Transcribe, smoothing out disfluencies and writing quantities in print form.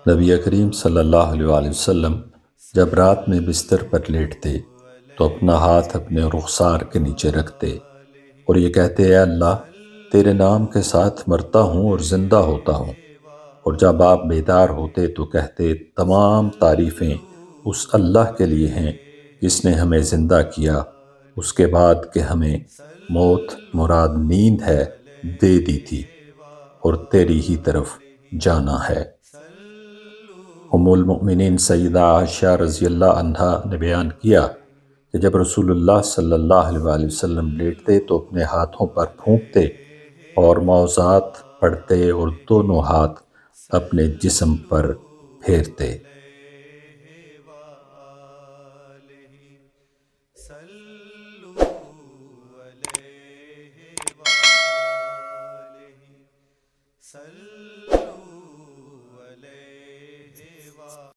نبی کریم صلی اللہ علیہ وآلہ وسلم جب رات میں بستر پر لیٹتے تو اپنا ہاتھ اپنے رخسار کے نیچے رکھتے اور یہ کہتے: اے اللہ، تیرے نام کے ساتھ مرتا ہوں اور زندہ ہوتا ہوں۔ اور جب آپ بیدار ہوتے تو کہتے: تمام تعریفیں اس اللہ کے لیے ہیں جس نے ہمیں زندہ کیا اس کے بعد کہ ہمیں موت مراد نیند ہے دے دی تھی اور تیری ہی طرف جانا ہے۔ ام المؤمنین سیدہ عائشہ رضی اللہ عنہا نے بیان کیا کہ جب رسول اللہ صلی اللہ علیہ وآلہ وسلم لیٹتے تو اپنے ہاتھوں پر پھونکتے اور معوذات پڑھتے اور دونوں ہاتھ اپنے جسم پر پھیرتے۔